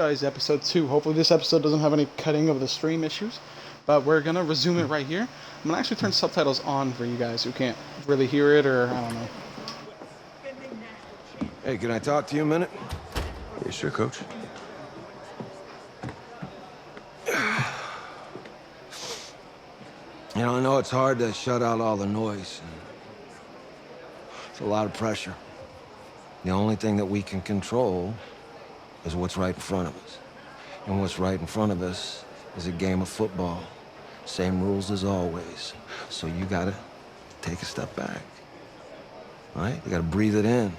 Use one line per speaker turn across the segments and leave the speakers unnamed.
Franchise episode 2. Hopefully this episode doesn't have any cutting of the stream issues, but we're gonna resume it right here. I'm gonna actually turn subtitles on for you guys who can't really hear it, or I don't know.
Hey, can I talk to you a minute?
Yeah, sure, Coach.
You know, I know it's hard to shut out all the noise. It's a lot of pressure. The only thing that we can control is what's right in front of us. And what's right in front of us is a game of football. Same rules as always. So you gotta take a step back. All right? You gotta breathe it in.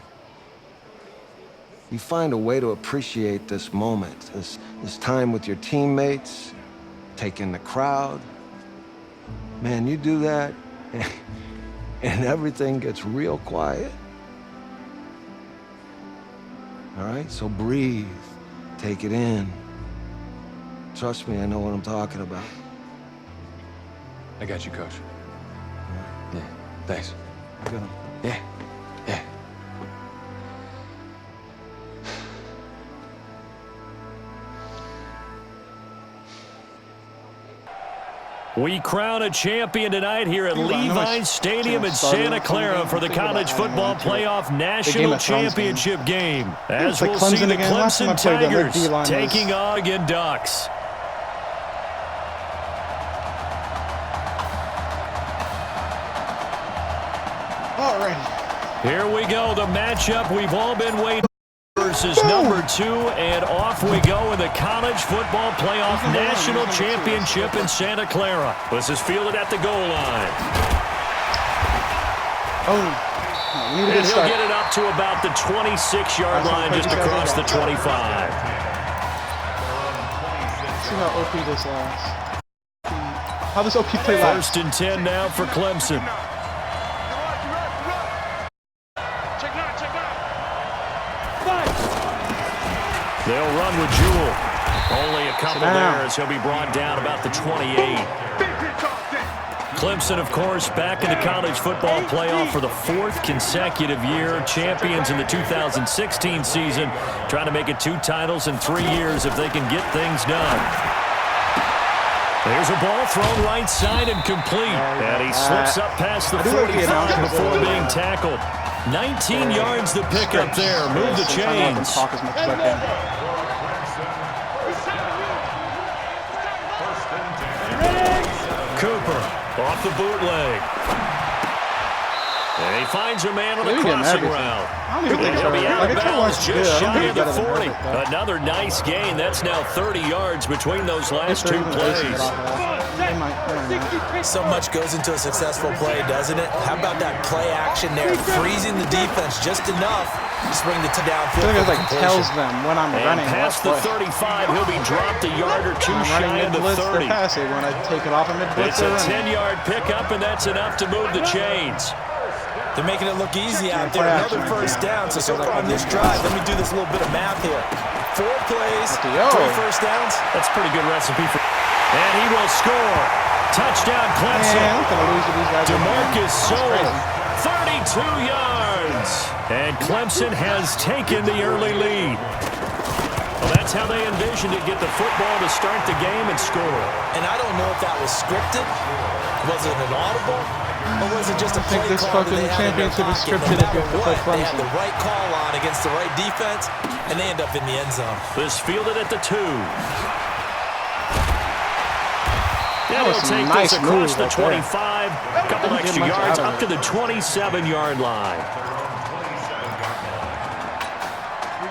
You find a way to appreciate this moment, this time with your teammates, take in the crowd. Man, you do that, and everything gets real quiet. All right? So breathe. Take it in. Trust me, I know what I'm talking about.
I got you, Coach. Yeah, thanks.
You got him.
Yeah, yeah.
We crown a champion tonight here at Levi's Stadium in Santa Clara for the College Football Playoff National Championship game. As we'll see the Clemson Tigers taking on Oregon Ducks.
Alrighty.
Here we go, the matchup we've all been waiting versus number 2, and off we go in the College Football Playoff National Championship in Santa Clara. This is fielded at the goal line.
And
he'll get it up to about the 26-yard line, just across the 25.
See how OP this last. How does OP play last?
1st and 10 now for Clemson. They'll run with Jewell. Only a couple there as he'll be brought down about the 28. Clemson, of course, back in the college football playoff for the 4th consecutive year. Champions in the 2016 season. Trying to make it 2 titles in 3 years if they can get things done. There's a ball thrown right side and complete. And he slips up past the 45 before being tackled. 19 yards the pickup there. Move the chains. Cooper off the bootleg. And he finds a man on the crossing route. He'll be out of bounds just shy of the 40. Another nice gain. That's now 30 yards between those last 2 plays.
So much goes into a successful play, doesn't it? How about that play action there, freezing the defense just enough to bring the downfield.
I think it tells them when I'm running.
Past the 35, he'll be dropped a yard or 2 shy of the 30.
When I take it off a mid-blitz,
it's a 10-yard pickup, and that's enough to move the chains.
They're making it look easy out there. Another 1st down. So far on this drive, let me do this little bit of math here. 4 plays, 3 first downs.
That's a pretty good recipe for. And he will score. Touchdown, Clemson. DeMarcus Sowell, 32 yards. And Clemson has taken the early lead. Well, that's how they envisioned it, get the football to start the game and score.
And I don't know if that was scripted. Was it an audible? Or was it just a play
this
call
fucking
that they had in their
championship is
pocket?
scripted if you have to play
They had
Clemson.
the right call on against the right defense, and they end up in the end zone.
This fielded at the 2.
That was
take
nice
this across the
right
25. A couple extra yards up to the 27-yard line.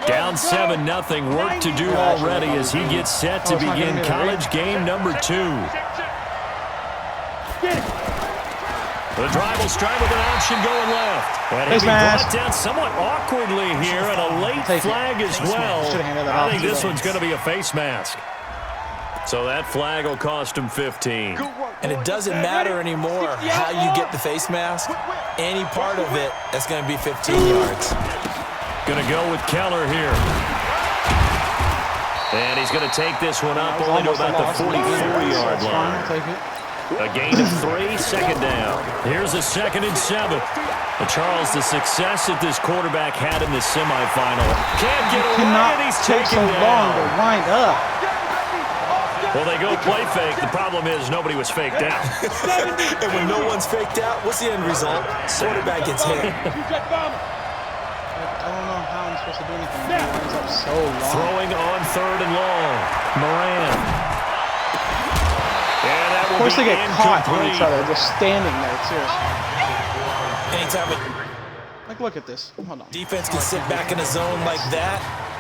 Down 7-0. Work to do already as he gets set to begin college game number 2. The drive will start with an option going left. And he'll be brought down somewhat awkwardly here, and a late flag as well. I think this one's going to be a face mask. So that flag will cost him 15.
And it doesn't matter anymore how you get the face mask. Any part of it, that's going to be 15 yards.
Going to go with Keller here. And he's going to take this one up only to about the 44-yard line. A gain of 3, second down. Here's a 2nd and 7. Charles, the success that this quarterback had in the semifinal. Can't get away, and he's taken down.
Long to wind up.
Well, they go play fake. The problem is nobody was faked out.
And when no one's faked out, what's the end result? Quarterback gets hit.
I don't know how I'm supposed to do anything. He winds up so long.
Throwing on 3rd and long. Moran. And that
Of
will
course
be
they get caught on
incomplete.
each other, just standing there too.
Anytime
Like, look at this. Hold on.
defense can sit back in a zone like that,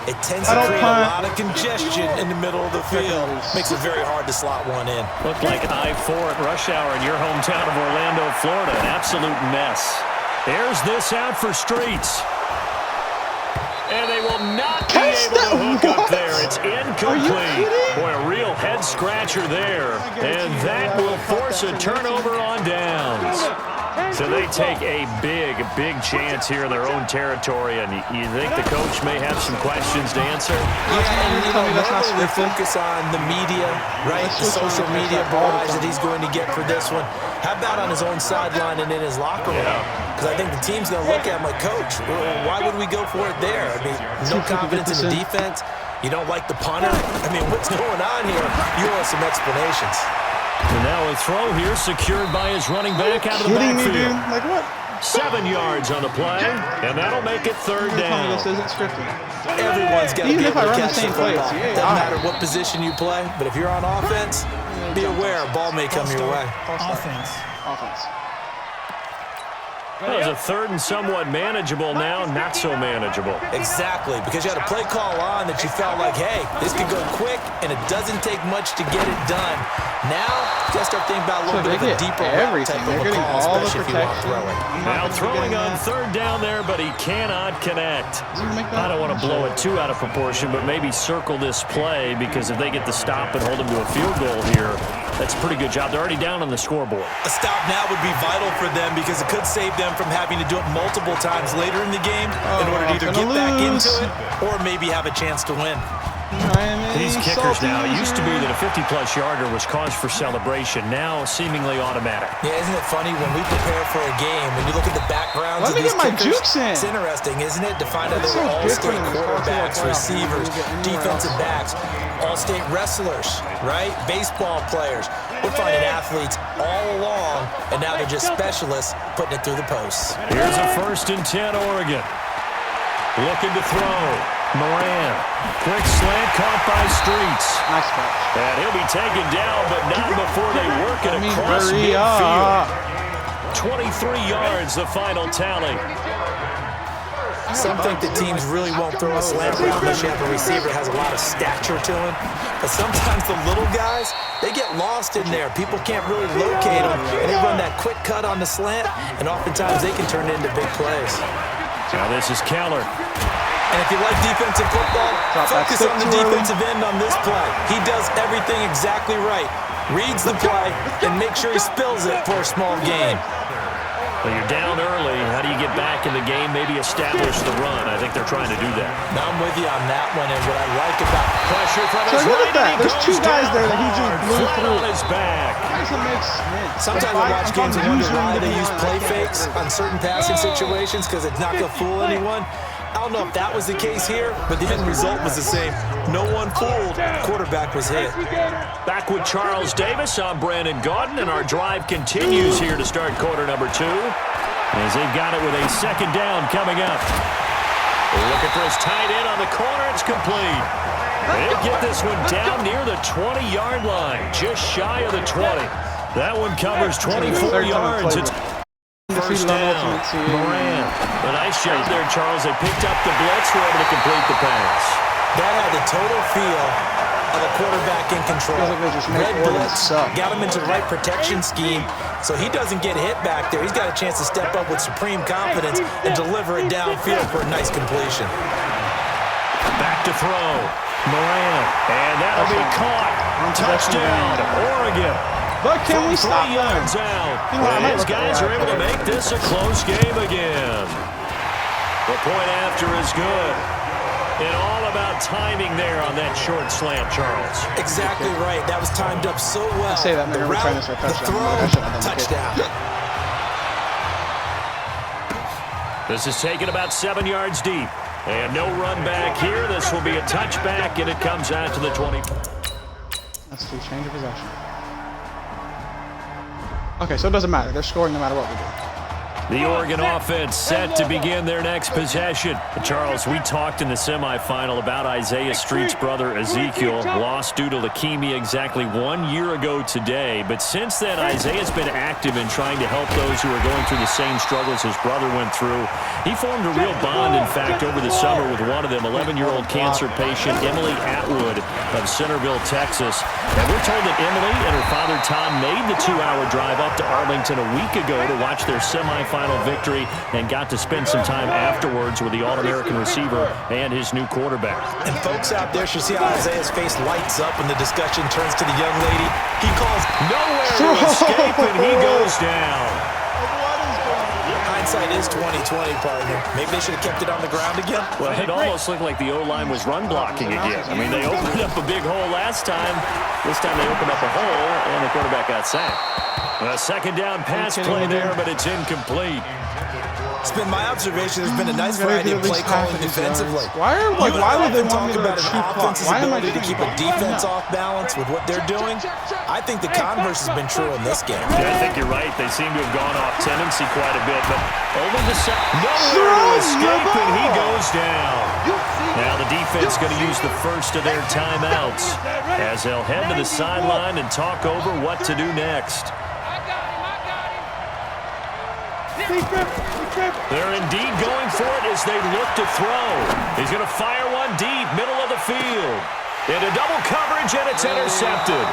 it tends
I
to
don't
create
punt.
a lot of congestion in the middle of the field. Makes it very hard to slot one in.
Looked like I-4 at rush hour in your hometown of Orlando, Florida. An absolute mess. There's this out for Streets. And they will not be able to hook up there. It's incomplete. Boy, a real head scratcher there. And that will force a turnover on downs. So they take a big chance here in their own territory. And you think the coach may have some questions to answer?
Yeah, and you know, normally we focus on the media, right? The social media barrage that he's going to get for this one. How about on his own sideline and in his locker room? Because I think the team's going to look at him like, Coach, why would we go for it there? I mean, no confidence in the defense. You don't like the punter? I mean, what's going on here? You want some explanations.
And now a throw here secured by his running back out of the backfield.
Me, dude? Like what?
7 yards on the play, and that'll make it 3rd down.
This isn't scripted.
Everyone's got to be
Even if
able
I
to
run the
catch the
same plays,
football.
yeah,
Doesn't matter what position you play, but if you're on offense, be aware, ball may come your way.
Offense.
That was a 3rd and somewhat manageable now, not so manageable.
Exactly, because you had a play call on that you felt like, hey, this could go quick, and it doesn't take much to get it done. Now, you got to start thinking about a little bit of a deeper route type of a call, especially if you want to throw it.
Now throwing on 3rd down there, but he cannot connect. I don't want to blow it too out of proportion, but maybe circle this play, because if they get the stop and hold him to a field goal here, that's a pretty good job. They're already down on the scoreboard.
A stop now would be vital for them because it could save them from having to do it multiple times later in the game in order to either get back into it or maybe have a chance to win.
These kickers now, it used to be that a 50-plus yarder was cause for celebration. Now, seemingly automatic.
Yeah, isn't it funny when we prepare for a game, when you look at the backgrounds of these kickers, it's interesting, isn't it, to find out they're all-state quarterbacks, receivers, defensive backs, all-state wrestlers, right? Baseball players. We're finding athletes all along, and now they're just specialists putting it through the posts.
Here's a 1st and 10, Oregon. Looking to throw. Moran. Quick slant caught by Streets.
Nice catch.
And he'll be taken down, but not before they work it across midfield. 23 yards, the final tally.
Some think the teams really won't throw a slant route unless you have a receiver that has a lot of stature to him. But sometimes the little guys, they get lost in there. People can't really locate them. And they run that quick cut on the slant, and oftentimes they can turn it into big plays.
Now this is Keller.
And if you like defensive football, focus on the defensive end on this play. He does everything exactly right. Reads the play and makes sure he spills it for a small gain.
Well, you're down early. How do you get back in the game? Maybe establish the run. I think they're trying to do that.
Now I'm with you on that one, and what I like about
pressure from his
look
right,
at that. There's 2 guys there that he just blew through.
On his back.
Doesn't make sense.
Sometimes I watch games and wonder why they use play fakes on certain passing situations because it's not going to fool anyone. I don't know if that was the case here, but the end result was the same. No one fooled. Quarterback was hit.
Back with Charles Davis. I'm Brandon Gaudin, and our drive continues here to start quarter number 2. As they've got it with a 2nd down coming up. Looking for his tight end on the corner. It's complete. They'll get this one down near the 20-yard line, just shy of the 20. That one covers 24 yards. It's first down. Moran. A nice job there, Charles. They picked up the blitz, were able to complete the pass.
That had the total feel of a quarterback in control. Red blitz, got him into the right protection scheme, so he doesn't get hit back there. He's got a chance to step up with supreme confidence and deliver it downfield for a nice completion.
Back to throw. Moran. And that'll be caught. Touchdown, Oregon.
But can we stop
3 yards out? And these guys are able to make this a close game again. The point after is good. And all about timing there on that short slant, Charles.
Exactly right. That was timed up so well.
I say that, man.
The
We're trying
route,
to say
the
touchdown.
throw, touchdown.
This is taken about 7 yards deep. And no run back here. This will be a touchback, and it comes out to the 20.
That's the change of possession. Okay, so it doesn't matter. They're scoring no matter what we do.
The Oregon offense set to begin their next possession. Charles, we talked in the semifinal about Isaiah Street's brother Ezekiel, lost due to leukemia exactly 1 year ago today. But since then, Isaiah's been active in trying to help those who are going through the same struggles his brother went through. He formed a real bond, in fact, over the summer with one of them, 11-year-old cancer patient Emily Atwood of Centerville, Texas. And we're told that Emily and her father Tom made the 2-hour drive up to Arlington a week ago to watch their semifinal victory and got to spend some time afterwards with the All-American receiver and his new quarterback.
And folks out there should see how Isaiah's face lights up when the discussion turns to the young lady. He calls
nowhere to escape, and he goes down.
Hindsight is 20/20, partner. Maybe they should have kept it on the ground again.
Well, it almost looked like the O-line was run blocking again. I mean, they opened up a big hole last time. This time they opened up a hole, and the quarterback got sacked. A second down pass play there, but it's incomplete.
It's been my observation. There's been a nice variety of play calling defensively.
Why would they want me to
about an
shoot clock?
offense's
Why am I
ability to keep a defense off balance with what they're doing? I think the converse has been true in this game.
Yeah, I think you're right. They seem to have gone off tendency quite a bit, but only the nowhere to escape, and he goes down. Now the defense going to use the first of their timeouts as they'll head to the sideline and talk over what to do next. They're indeed going for it as they look to throw. He's going to fire one deep, middle of the field. Into double coverage, and it's intercepted.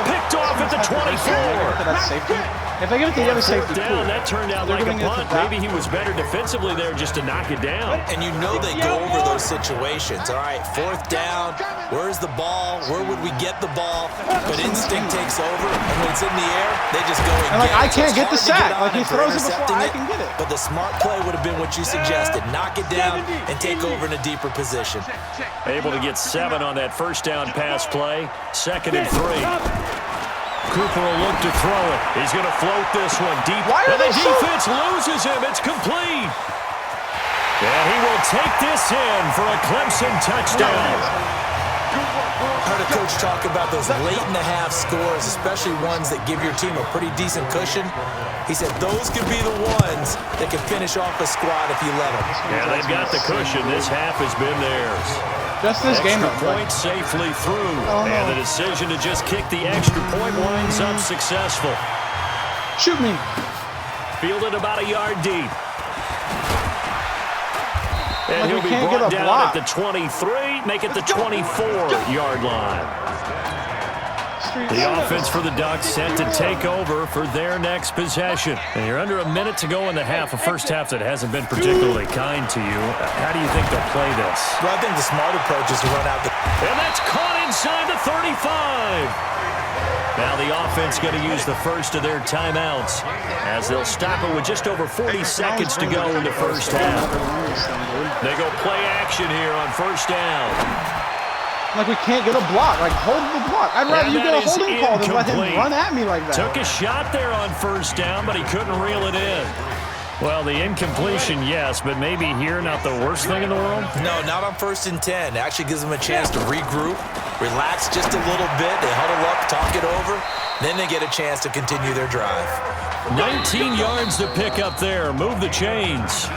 Picked off at the 24.
If they give it to the other safety,
down, that turned out like a punt. Maybe he was better defensively there just to knock it down.
And you know they go over those situations. All right, 4th down. Where's the ball? Where would we get the ball? But instinct takes over, and when it's in the air, they just go and get it.
I can't get the sack. Like he throws it before I can get it.
But the smart play would have been what you suggested. Knock it down and take over in a deeper position.
Able to get 7 on that first down pass play. 2nd and 3. Cooper will look to throw it. He's going to float this one deep. And the defense loses him. It's complete. And he will take this in for a Clemson touchdown.
Heard a coach talk about those late-in-the-half scores, especially ones that give your team a pretty decent cushion. He said those could be the ones that can finish off a squad if you let them.
Yeah, they've got the cushion. This half has been theirs.
Just this game.
Point safely through. And the decision to just kick the extra point winds up successful.
Shoot me.
Fielded about a yard deep. And he'll be brought down at the 23, make it the 24-yard line. The offense for the Ducks set to take over for their next possession. And you're under a minute to go in the half, a first half that hasn't been particularly kind to you. How do you think they'll play this?
Well, I think the smart approach is to run out the...
And that's caught inside the 35. Now the offense going to use the first of their timeouts as they'll stop it with just over 40 seconds to go in the first half. They go play action here on first down.
Like we can't get a block. Like hold the block. I'd rather you get a holding call than let him run at me like that.
Took a shot there on first down, but he couldn't reel it in. Well, the incompletion, yes, but maybe here not the worst thing in the world?
No, not on 1st and 10. It actually gives them a chance to regroup, relax just a little bit. They huddle up, talk it over. Then they get a chance to continue their drive.
19 yards to pick up there. Move the chains.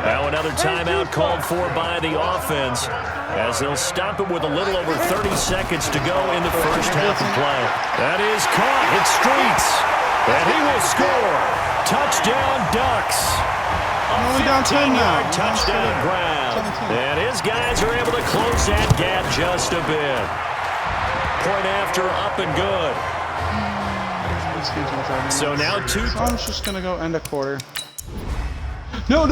Now another timeout called for by the offense as they'll stop it with a little over 30 seconds to go in the first half of play. That is caught. It's Streets. And he will score. Touchdown, Ducks.
Only down 10 now.
Touchdown ground. And his guys are able to close that gap just a bit. Point after, up and good. So now two.
So I'm just going to go end a quarter. No.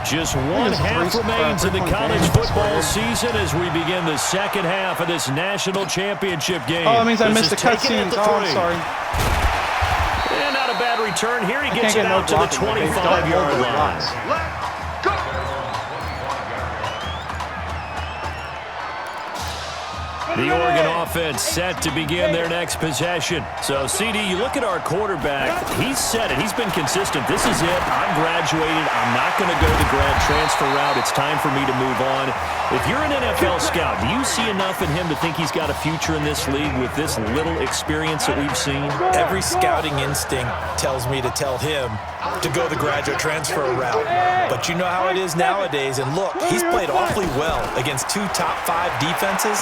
Just one half remains in the college football season as we begin the second half of this national championship game.
Oh, that means I missed the cutscenes. Oh, I'm sorry.
a bad return here. He gets it out to the 25-yard line. The Oregon offense set to begin their next possession. So, CD, you look at our quarterback. He's said it. He's been consistent. This is it. I'm graduated. I'm not going to go the grad transfer route. It's time for me to move on. If you're an NFL scout, do you see enough in him to think he's got a future in this league with this little experience that we've seen?
Every scouting instinct tells me to tell him to go the graduate transfer route. But you know how it is nowadays. And look, he's played awfully well against 2 top 5 defenses.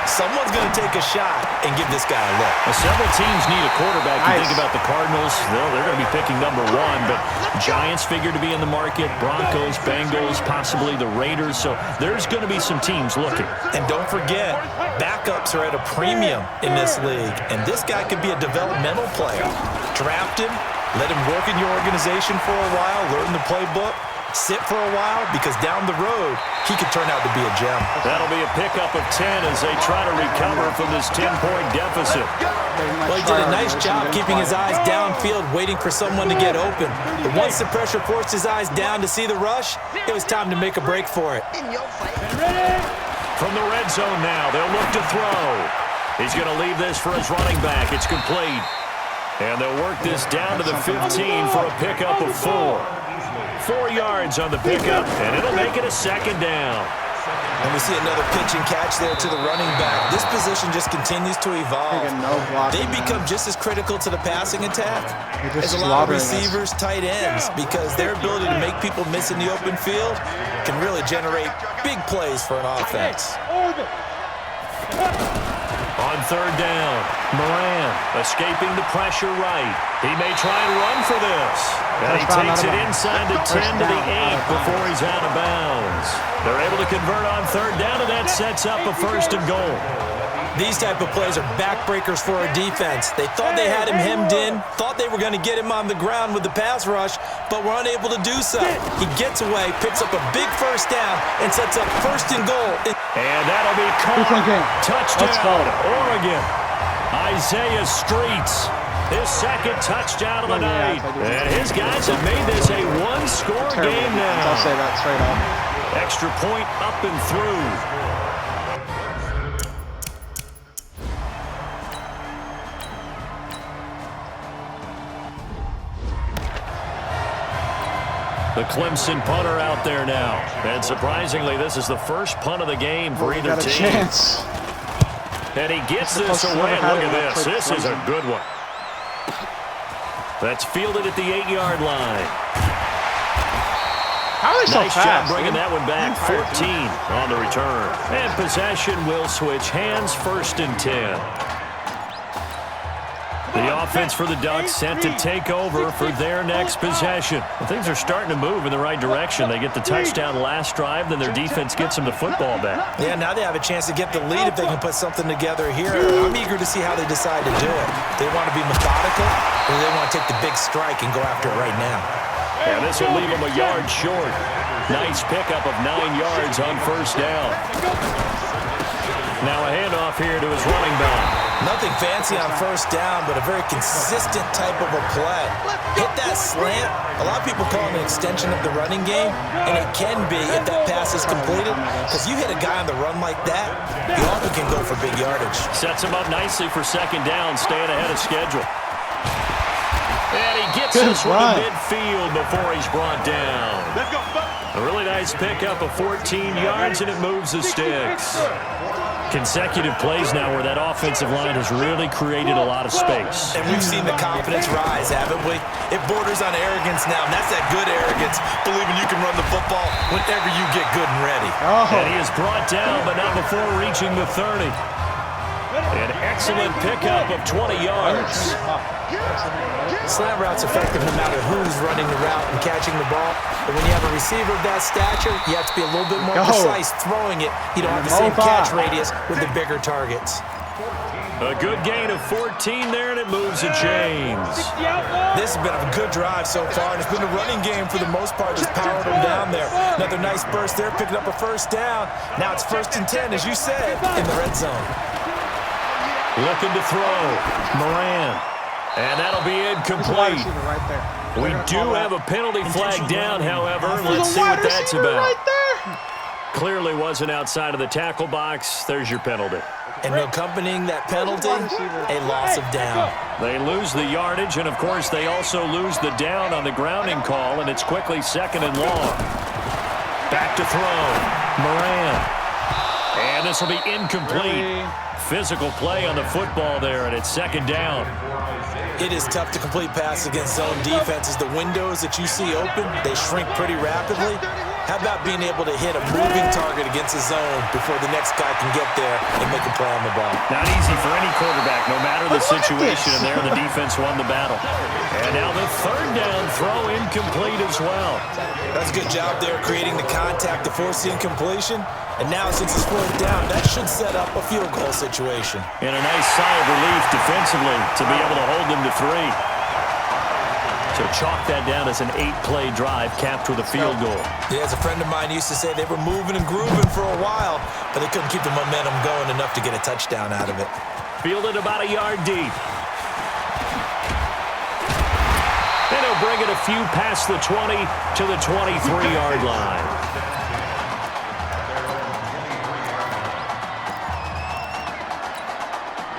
Someone's going to take a shot and give this guy a look.
Well, several teams need a quarterback. You think about the Cardinals, they're going to be picking number 1, but Giants figure to be in the market, Broncos, Bengals, possibly the Raiders. So there's going to be some teams looking.
And don't forget, backups are at a premium in this league, and this guy could be a developmental player. Draft him, let him work in your organization for a while, learn the playbook, sit for a while, because down the road, he could turn out to be a gem.
That'll be a pickup of 10 as they try to recover from this 10-point deficit.
Well, he did a nice job keeping his eyes downfield, waiting for someone to get open. But once the pressure forced his eyes down to see the rush, it was time to make a break for it.
From the red zone now, they'll look to throw. He's going to leave this for his running back. It's complete. And they'll work this down to the 15 for a pickup of 4. 4 yards on the pickup, and it'll make it a 2nd down.
And we see another pitch and catch there to the running back. This position just continues to evolve. They become just as critical to the passing attack as a lot of receivers, tight ends, because their ability to make people miss in the open field can really generate big plays for an offense.
On 3rd down, Moran escaping the pressure right. He may try and run for this. And he takes it inside the 10 to the 8 before he's out of bounds. They're able to convert on 3rd down, and that sets up a 1st and goal.
These type of plays are backbreakers for a defense. They thought they had him hemmed in, thought they were going to get him on the ground with the pass rush, but were unable to do so. He gets away, picks up a big 1st down, and sets up 1st and goal.
And that'll be caught. Touchdown, Oregon. Isaiah Streets, his 2nd touchdown of the night. And his guys have made this a 1-score game now.
I'll say that straight up.
Extra point up and through. The Clemson punter out there now. And surprisingly, this is the first punt of the game for either
got a
team.
Chance.
And he gets this away. Look at this. This is a good one. That's fielded at the 8-yard line.
How are they so
nice
fast?
Job bringing that one back. 14 on the return. And possession will switch hands. 1st and 10. The offense for the Ducks set to take over for their next possession. Well, things are starting to move in the right direction. They get the touchdown last drive, then their defense gets them the football back.
Yeah, now they have a chance to get the lead if they can put something together here. I'm eager to see how they decide to do it. They want to be methodical, or they want to take the big strike and go after it right now.
And this will leave them a yard short. Nice pickup of 9 yards on 1st down. Now a handoff here to his running back.
Nothing fancy on 1st down, but a very consistent type of a play. Hit that slant. A lot of people call it an extension of the running game, and it can be if that pass is completed, because you hit a guy on the run like that, you often can go for big yardage.
Sets him up nicely for 2nd down, staying ahead of schedule. And he gets this one to midfield before he's brought down. A really nice pickup of 14 yards, and it moves the sticks. Consecutive plays now where that offensive line has really created a lot of space.
And we've seen the confidence rise, haven't we? It borders on arrogance now, and that's that good arrogance, believing you can run the football whenever you get good and ready.
And he is brought down, but not before reaching the 30. An excellent pickup of 20 yards.
Slant route's effective no matter who's running the route and catching the ball. But when you have a receiver of that stature, you have to be a little bit more precise throwing it. You don't have the same catch radius with the bigger targets.
A good gain of 14 there, and it moves the chains.
This has been a good drive so far, and it's been a running game for the most part, just powering them down there. Another nice burst there, picking up a 1st down. Now it's 1st and 10, as you said, in the red zone.
Looking to throw. Moran. And that'll be incomplete.
Right there.
We do have a penalty flag down, however. Let's see what that's about.
Right there.
Clearly wasn't outside of the tackle box. There's your penalty.
And accompanying that penalty, a loss of down.
They lose the yardage, and of course they also lose the down on the grounding call, and it's quickly 2nd and long. Back to throw. Moran. And this will be incomplete. Physical play on the football there, and it's 2nd down.
It is tough to complete passes against zone defenses. The windows that you see open, they shrink pretty rapidly. How about being able to hit a moving target against a zone before the next guy can get there and make a play on the ball?
Not easy for any quarterback, no matter the situation, and there the defense won the battle. And now the 3rd down throw incomplete as well.
That's a good job there creating the contact to force the incompletion. And now since it's 4th down, that should set up a field goal situation.
And a nice sigh of relief defensively to be able to hold them to 3. So chalk that down as an 8-play drive capped with a field goal.
Yeah, as a friend of mine used to say, they were moving and grooving for a while, but they couldn't keep the momentum going enough to get a touchdown out of it.
Fielded about a yard deep. And he'll bring it a few past the 20 to the 23-yard line.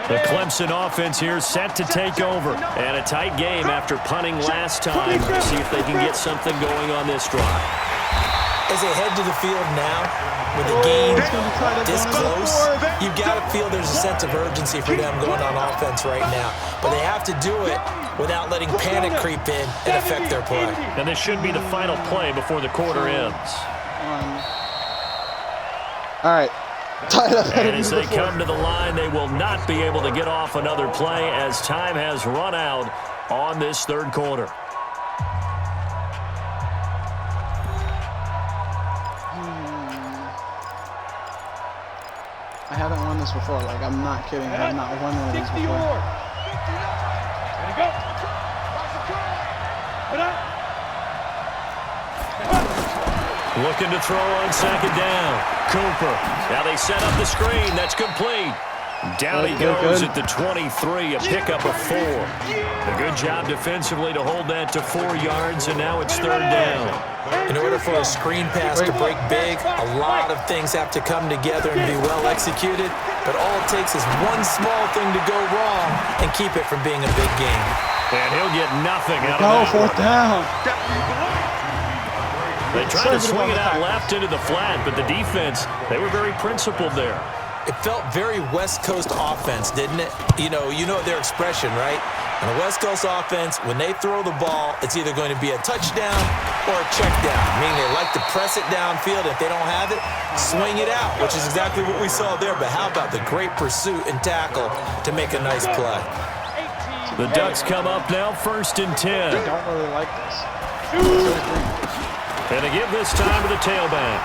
The Clemson offense here set to take over. And a tight game after punting last time. See if they can get something going on this drive.
As they head to the field now, with the game this close, you've got to feel there's a sense of urgency for them going on offense right now. But they have to do it without letting panic creep in and affect their play.
And this should be the final play before the quarter ends.
All right.
And as they come to the line, they will not be able to get off another play as time has run out on this 3rd quarter.
I haven't won this before. Like, I'm not kidding. I have not won one of these before.
Looking to throw on 2nd down. Cooper. Now they set up the screen. That's complete. Down he goes at the 23, a pickup of 4. A good job defensively to hold that to 4 yards, and now it's 3rd down.
In order for a screen pass to break big, a lot of things have to come together and be well executed, but all it takes is one small thing to go wrong and keep it from being a big game.
And he'll get nothing out of that.
4th down.
They tried to swing it out left into the flat, but the defense, they were very principled there.
It felt very West Coast offense, didn't it? You know their expression, right? On the West Coast offense, when they throw the ball, it's either going to be a touchdown or a check down, meaning they like to press it downfield. If they don't have it, swing it out, which is exactly what we saw there. But how about the great pursuit and tackle to make a nice play?
The Ducks come up now, 1st and 10.
I don't really like this.
And they give this time to the tailback.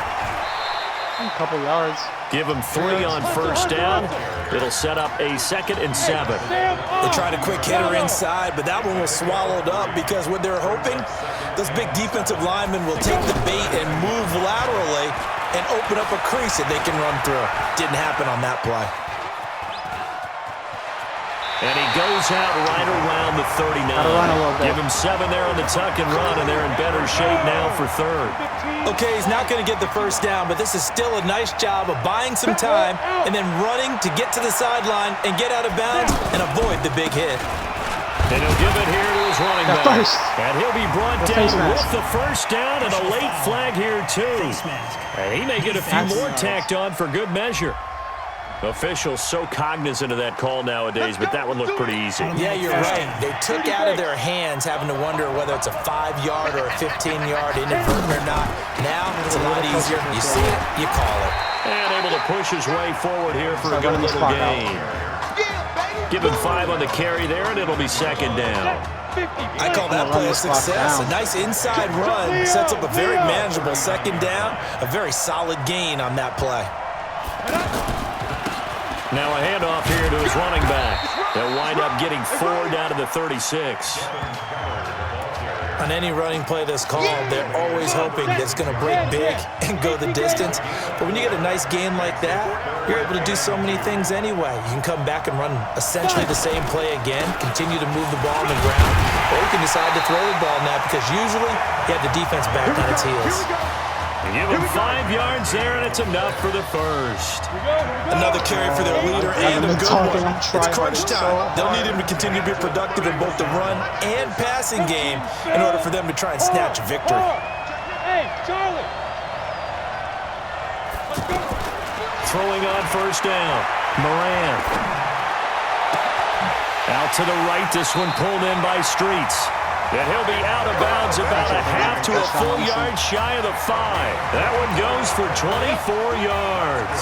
A couple yards.
Give them 3 on 1st down. It'll set up a 2nd and 7.
They tried a quick hitter inside, but that one was swallowed up because what they're hoping, those big defensive linemen will take the bait and move laterally and open up a crease that they can run through. Didn't happen on that play.
And he goes out right around the 39. Give him 7 there on the tuck and run, and they're in better shape now for 3rd.
Okay, he's not going to get the 1st down, but this is still a nice job of buying some time and then running to get to the sideline and get out of bounds and avoid the big hit.
And he'll give it here to his running back. And he'll be brought down with the 1st down and a late flag here, too. And he may get a few more tacked on for good measure. Officials so cognizant of that call nowadays, but that one looked pretty easy.
Yeah, you're right. They took out of their hands having to wonder whether it's a 5-yard or a 15-yard, inadvertent or not. Now it's a lot easier. You see it, you call it.
And able to push his way forward here for a good little gain. Give him 5 on the carry there, and it'll be 2nd down.
I call that play a success. A nice inside run sets up a very manageable 2nd down. A very solid gain on that play.
Now a handoff here to his running back. They'll wind up getting 4 down to the 36.
on any running play that's called, they're always hoping that it's going to break big and go the distance. But when you get a nice game like that, you're able to do so many things anyway. You can come back and run essentially the same play again, continue to move the ball on the ground, or you can decide to throw the ball now because usually you have the defense back on its heels.
They give him 5 yards there, and it's enough for the first.
Another carry for their leader and a good one. It's crunch time. They'll need him to continue to be productive in both the run and passing game in order for them to try and snatch a victory.
Hey, Charlie!
Throwing on first down. Moran. Out to the right. This one pulled in by Streets. And he'll be out of bounds about a half to a full yard shy of the 5. That one goes for 24 yards.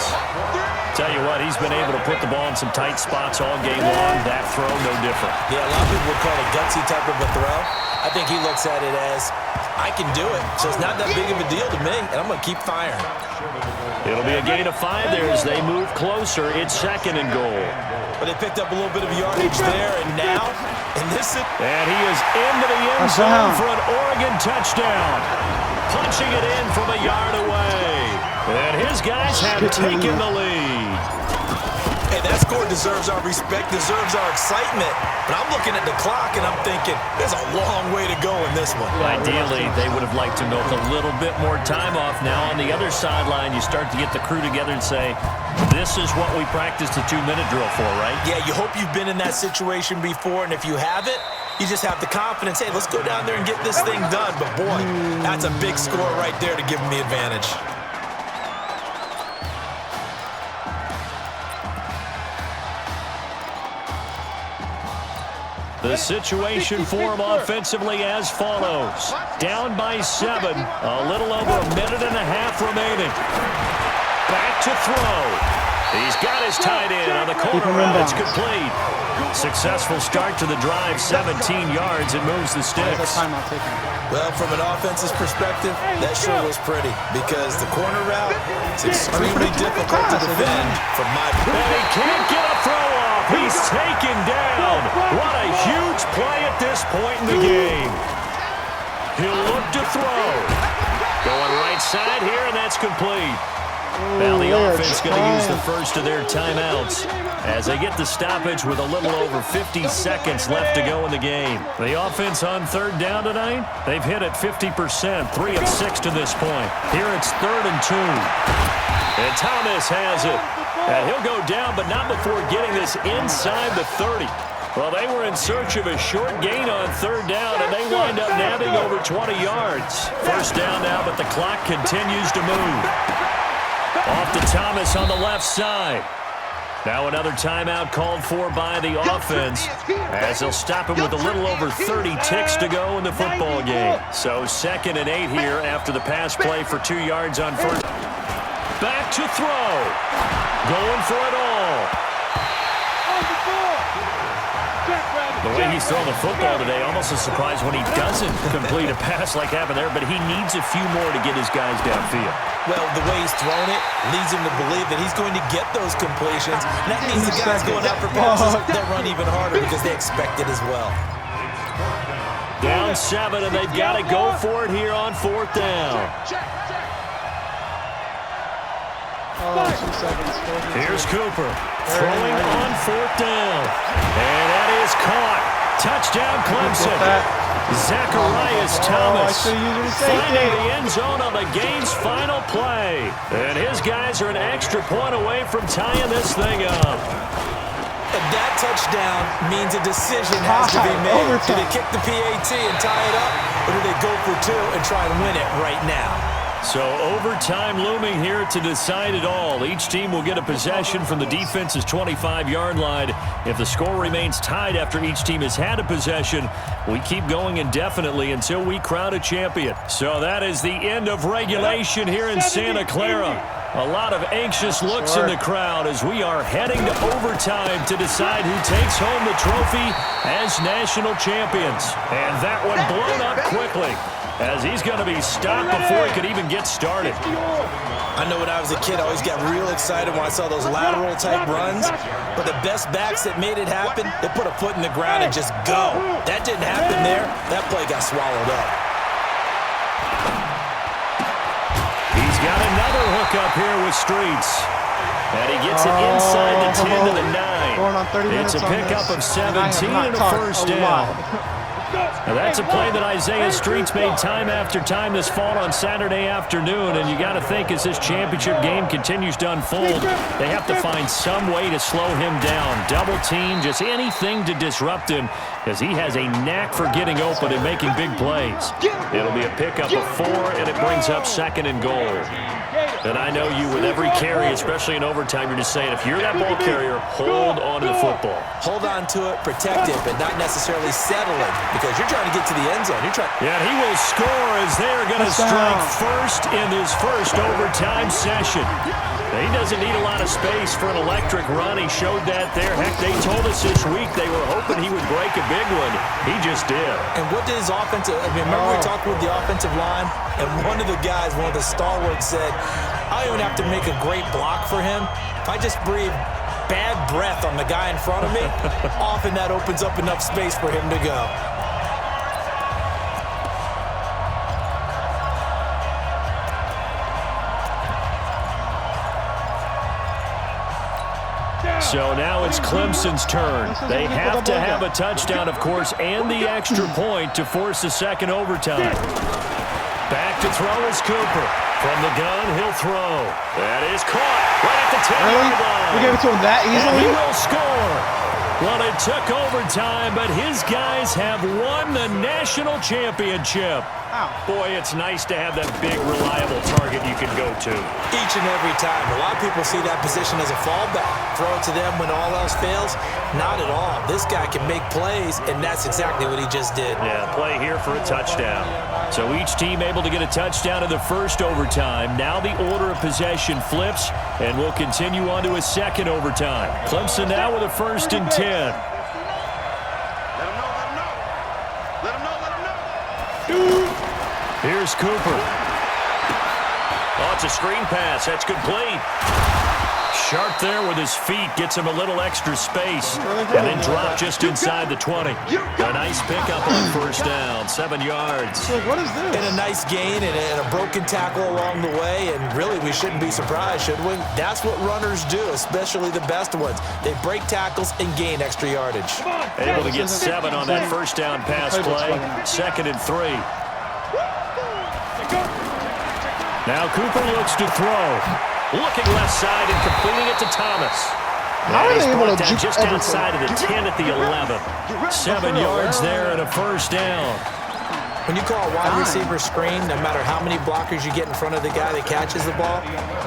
Tell you what, he's been able to put the ball in some tight spots all game long. That throw, no different.
Yeah, a lot of people would call it a gutsy type of a throw. I think he looks at it as, I can do it, so it's not that big of a deal to me, and I'm going to keep firing.
It'll be a gain of 5 there as they move closer. It's 2nd and goal.
But they picked up a little bit of yardage there, and now, and
he is into the end zone for an Oregon touchdown. Punching it in from a yard away. And his guys have taken the lead.
Hey, that score deserves our respect, deserves our excitement. But I'm looking at the clock, and I'm thinking, there's a long way to go in this one.
Ideally, they would have liked to milk a little bit more time off. Now, on the other sideline, you start to get the crew together and say, this is what we practiced the 2-minute drill for, right?
Yeah, you hope you've been in that situation before, and if you haven't, you just have the confidence, hey, let's go down there and get this thing done. But, boy, that's a big score right there to give them the advantage.
The situation for him offensively as follows. Down by 7. A little over a minute and a half remaining. Back to throw. He's got his tight end on the corner route. It's complete. Successful start to the drive, 17 yards, and moves the sticks.
Well, from an offense's perspective, that sure was pretty because the corner route is extremely difficult to defend from my point.
And he can't get a throw off. He's taken down. What a huge play at this point in the game. He'll look to throw. Going right side here, and that's complete. Now the offense going to use the first of their timeouts as they get the stoppage with a little over 50 seconds left to go in the game. The offense on 3rd down tonight, they've hit it 50%, 3 of 6 to this point. Here it's 3rd and 2. And Thomas has it. And he'll go down, but not before getting this inside the 30. Well, they were in search of a short gain on 3rd down, and they wind up nabbing over 20 yards. First down now, but the clock continues to move. Off to Thomas on the left side. Now another timeout called for by the offense as they'll stop him with a little over 30 ticks to go in the football game. So 2nd and 8 here after the pass play for 2 yards on first. Back to throw. Going for it all. The way he's throwing the football today, almost a surprise when he doesn't complete a pass like happened there, but he needs a few more to get his guys downfield.
Well, the way he's thrown it leads him to believe that he's going to get those completions. And that means the guys going out for passes, they'll run even harder because they expect it as well.
Down 7, and they've got to go for it here on 4th down. Here's Cooper throwing on 4th down. And that is caught. Touchdown Clemson. Zacharias Thomas finding the end zone on the game's final play. And his guys are an extra point away from tying this thing up.
And that touchdown means a decision has to be made. Do they kick the PAT and tie it up, or do they go for 2 and try and win it right now?
So overtime looming here to decide it all. Each team will get a possession from the defense's 25-yard line. If the score remains tied after each team has had a possession, we keep going indefinitely until we crown a champion. So that is the end of regulation here in Santa Clara. A lot of anxious looks in the crowd as we are heading to overtime to decide who takes home the trophy as national champions. And that one blown up quickly, as he's going to be stopped before he could even get started.
I know when I was a kid, I always got real excited when I saw those lateral type runs. But the best backs that made it happen, they put a foot in the ground and just go. That didn't happen there. That play got swallowed up.
He's got another hook up here with Streets. And he gets it inside the 10 to the 9.
Going on 30 minutes
It's a pickup of 17 and a first down. Now that's a play that Isaiah Streets made time after time this fall on Saturday afternoon, and you got to think as this championship game continues to unfold, they have to find some way to slow him down, double team, just anything to disrupt him, because he has a knack for getting open and making big plays. It'll be a pickup of 4, and it brings up 2nd and goal. And I know you, with every carry, especially in overtime, you're just saying, if you're that ball carrier, hold on to the football.
Hold on to it, protect it, but not necessarily settle it, because you're trying to get to the end zone.
Yeah, he will score as they're going to strike first in this first overtime session. He doesn't need a lot of space for an electric run. He showed that there. Heck, they told us this week they were hoping he would break a big one. He just did.
And what did his offensive, remember we talked with the offensive line, and one of the guys, one of the stalwarts said, I don't even have to make a great block for him. If I just breathe bad breath on the guy in front of me, often that opens up enough space for him to go.
So now it's Clemson's turn. They have to have a touchdown, of course, and the extra point to force a second overtime. Back to throw is Cooper. From the gun, he'll throw. That is caught right at the 10-yard line.
We gave it to him that easily?
And he will score. Well, it took overtime, but his guys have won the national championship.
Ow.
Boy, it's nice to have that big, reliable target you can go to.
Each and every time. A lot of people see that position as a fallback. Throw it to them when all else fails. Not at all. This guy can make plays, and that's exactly what he just did.
Yeah, play here for a touchdown. So each team able to get a touchdown in the first overtime. Now the order of possession flips, and we'll continue on to a second overtime. Clemson now with a 1st and 10. Here's Cooper. Oh, it's a screen pass. That's complete. Sharp there with his feet. Gets him a little extra space. And then drop just inside the 20. A nice pickup on 1st down. 7 yards.
So what is this?
And a nice gain and a broken tackle along the way. And really, we shouldn't be surprised, should we? That's what runners do, especially the best ones. They break tackles and gain extra yardage.
Able to get 7 on that 1st down pass play. 2nd and 3. Now Cooper looks to throw. Looking left side and completing it to Thomas.
How are
he's
they able
brought
to
down
juke
just
everything?
outside of the 10 at the 11. 7 yards there and a 1st down.
When you call a wide receiver screen, no matter how many blockers you get in front of the guy that catches the ball,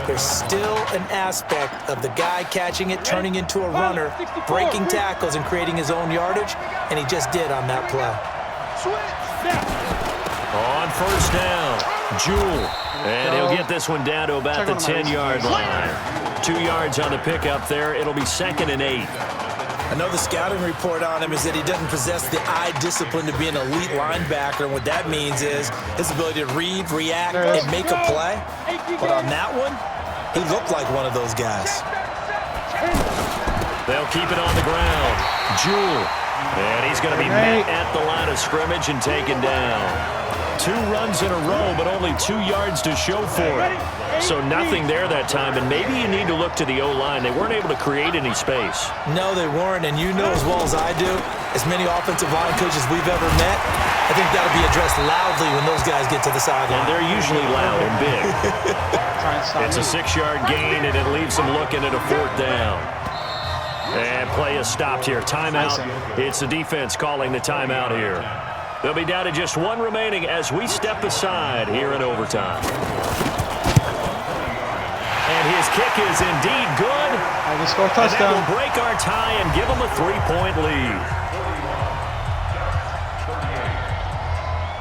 there's still an aspect of the guy catching it, turning into a runner, breaking tackles and creating his own yardage, and he just did on that play.
On 1st down, Jewell. And he'll get this one down to about the 10-yard line. 2 yards on the pickup there. It'll be 2nd and 8.
I know the scouting report on him is that he doesn't possess the eye discipline to be an elite linebacker. And what that means is his ability to read, react, and make a play. But on that one, he looked like one of those guys.
They'll keep it on the ground. Jewell. And he's going to be met at the line of scrimmage and taken down. 2 runs in a row, but only 2 yards to show for it. So nothing there that time, and maybe you need to look to the O-line. They weren't able to create any space.
No, they weren't, and you know as well as I do, as many offensive line coaches we've ever met, I think that'll be addressed loudly when those guys get to the sideline.
And they're usually loud and big. It's a 6-yard gain, and it leaves them looking at a 4th down. And play is stopped here. Timeout. It's the defense calling the timeout here. They'll be down to just 1 remaining as we step aside here in overtime. And his kick is indeed good.
I just scored a touchdown.
And that will break our tie and give them a 3-point lead.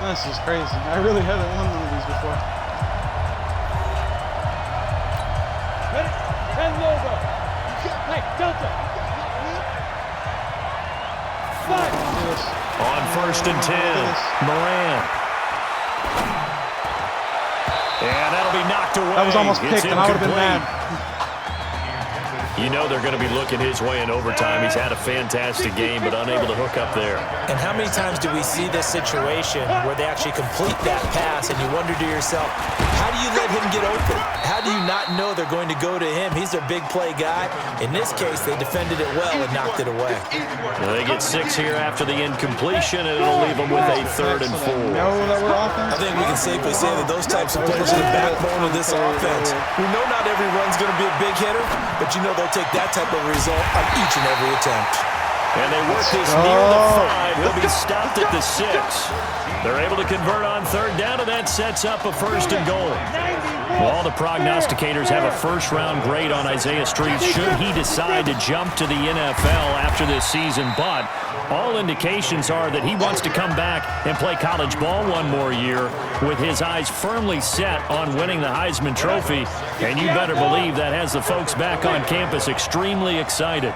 This is crazy. I really haven't won one of these before.
Ten logo. Hey, Delta. 5.
On 1st and 10, Moran. And that'll be knocked away.
That was almost
It's
picked, and I would have been
incomplete.
mad.
You know they're going to be looking his way in overtime. He's had a fantastic game, but unable to hook up there.
And how many times do we see this situation where they actually complete that pass and you wonder to yourself, how do you let him get open? How do you not know they're going to go to him? He's their big play guy. In this case, they defended it well and knocked it away.
Well, they get 6 here after the incompletion, and it'll leave them with a 3rd and 4.
I think we can safely say that those types of players are the backbone of this offense. We know not every run's going to be a big hitter, but you know they'll take that type of result on each and every attempt.
And they work this near the 5. He'll be stopped at the 6. They're able to convert on 3rd down, and that sets up a 1st and goal. Well, all the prognosticators have a first-round grade on Isaiah Streets should he decide to jump to the NFL after this season. But all indications are that he wants to come back and play college ball one more year with his eyes firmly set on winning the Heisman Trophy. And you better believe that has the folks back on campus extremely excited.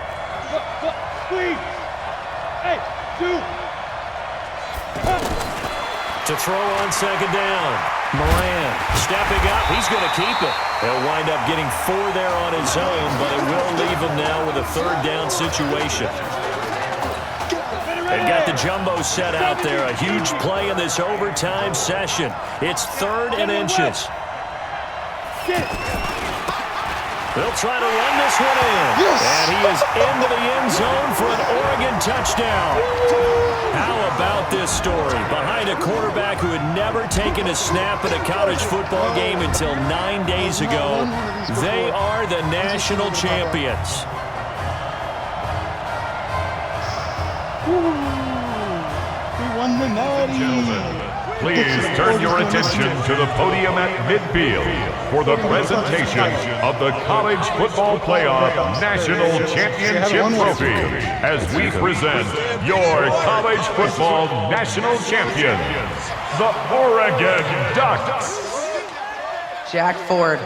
To throw on 2nd down. Moran stepping up. He's going to keep it. He'll wind up getting 4 there on his own, but it will leave him now with a 3rd down situation. They've got the jumbo set out there. A huge play in this overtime session. It's 3rd and inches. They'll try to run this one in. Yes. And he is into the end zone for an Oregon touchdown. How about this story? Behind a quarterback who had never taken a snap at a college football game until 9 days ago, they are the national champions.
We won the natty.
Please turn your attention to the podium at midfield for the presentation of the College Football Playoff National Championship Trophy as we present your college football national champions, the Oregon Ducks.
Jack Ford.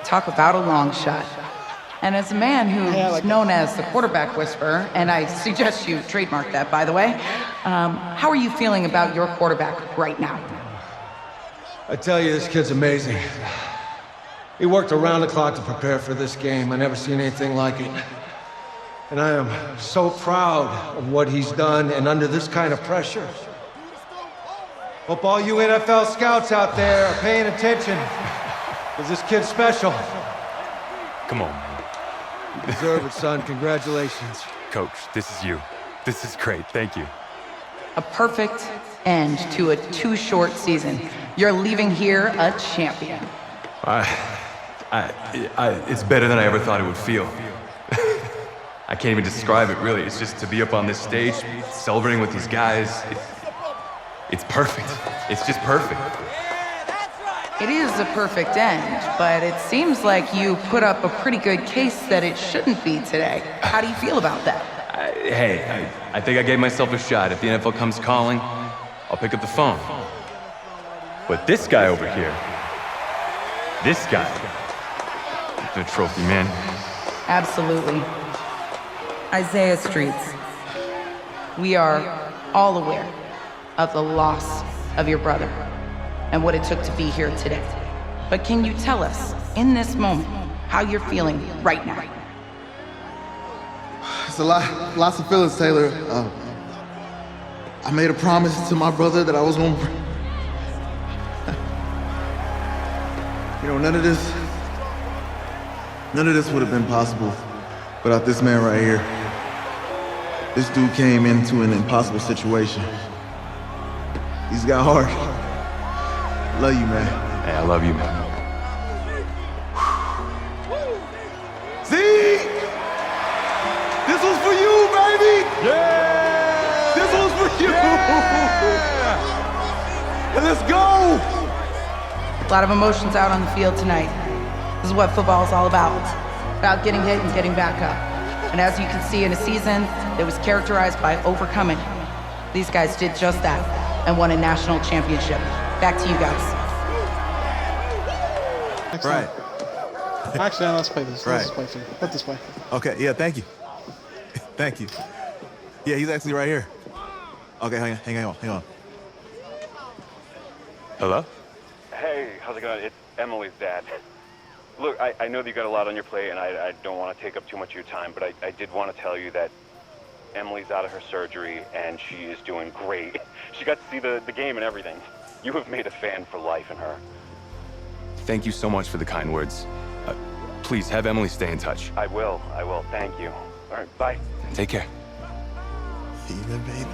Talk about a long shot. And as a man who's known as the quarterback whisperer, and I suggest you trademark that, by the way, how are you feeling about your quarterback right now?
I tell you, this kid's amazing. He worked around the clock to prepare for this game. I never seen anything like it. And I am so proud of what he's done, and under this kind of pressure. Hope all you NFL scouts out there are paying attention, because this kid's special.
Come on, man.
You deserve it, son. Congratulations.
Coach, this is you. This is great. Thank you.
A perfect end to a too short season. You're leaving here a champion.
It's better than I ever thought it would feel. I can't even describe it, really. It's just to be up on this stage, celebrating with these guys. It's perfect. It's just perfect.
It is a perfect end, but it seems like you put up a pretty good case that it shouldn't be today. How do you feel about that?
I think I gave myself a shot. If the NFL comes calling, I'll pick up the phone. But this guy over here, this guy, the trophy, man.
Absolutely. Isaiah Streets, we are all aware of the loss of your brother and what it took to be here today. But can you tell us, in this moment, how you're feeling right now?
It's lots of feelings, Taylor. I made a promise to my brother that I was gonna, none of this would have been possible without this man right here. This dude came into an impossible situation. He's got heart. Love you, man.
Hey, I love you, man.
See? This was for you, baby! Yeah! This was for you! Yeah! And let's go!
A lot of emotions out on the field tonight. This is what football is all about getting hit and getting back up. And as you can see, in a season that was characterized by overcoming, these guys did just that and won a national championship. Back to you guys.
Excellent. Actually, let's play this.
Right.
Let's play through. Put this way.
Okay, yeah, thank you. Thank you. Yeah, he's actually right here. Okay, hang on.
Hello?
Hey, how's it going? It's
Emily's dad. Look, I know that you got a lot on your plate, and I don't want to take up too much of your time, but I did want to tell you that Emily's out of her surgery, and she is doing great. She got to see the game and everything. You have made a fan for life in her. Thank you so much for the kind words. Please, have Emily stay in touch. I will. Thank you. All right, bye. Take care.
Even, baby.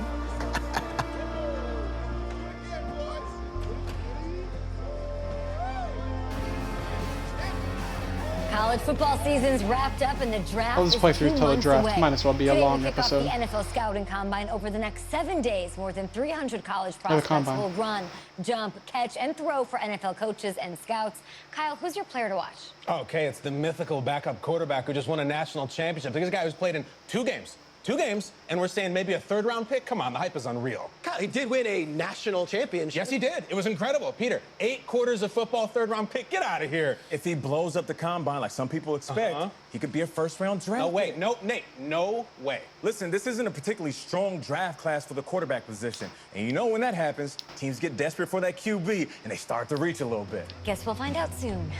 College football season's wrapped up and the draft
I'll just
is
play through
2
till the
months
draft.
away.
Might as well be a
Today
long
we kick
episode.
off the NFL Scouting Combine. Over the next 7 days, more than 300 college
Yeah, the
prospects
combine.
will run, jump, catch, and throw for NFL coaches and scouts. Kyle, who's your player to watch?
Okay, it's the mythical backup quarterback who just won a national championship. This guy who's played in 2 games. 2 games, and we're saying maybe a 3rd-round pick? Come on, the hype is unreal.
God, he did win a national championship.
Yes, he did. It was incredible. Peter, 8 quarters of football, 3rd-round pick. Get out of here.
If he blows up the combine like some people expect, he could be a 1st-round draft
No way.
pick.
No, Nate, no way.
Listen, this isn't a particularly strong draft class for the quarterback position. And you know when that happens, teams get desperate for that QB, and they start to reach a little bit.
Guess we'll find out soon.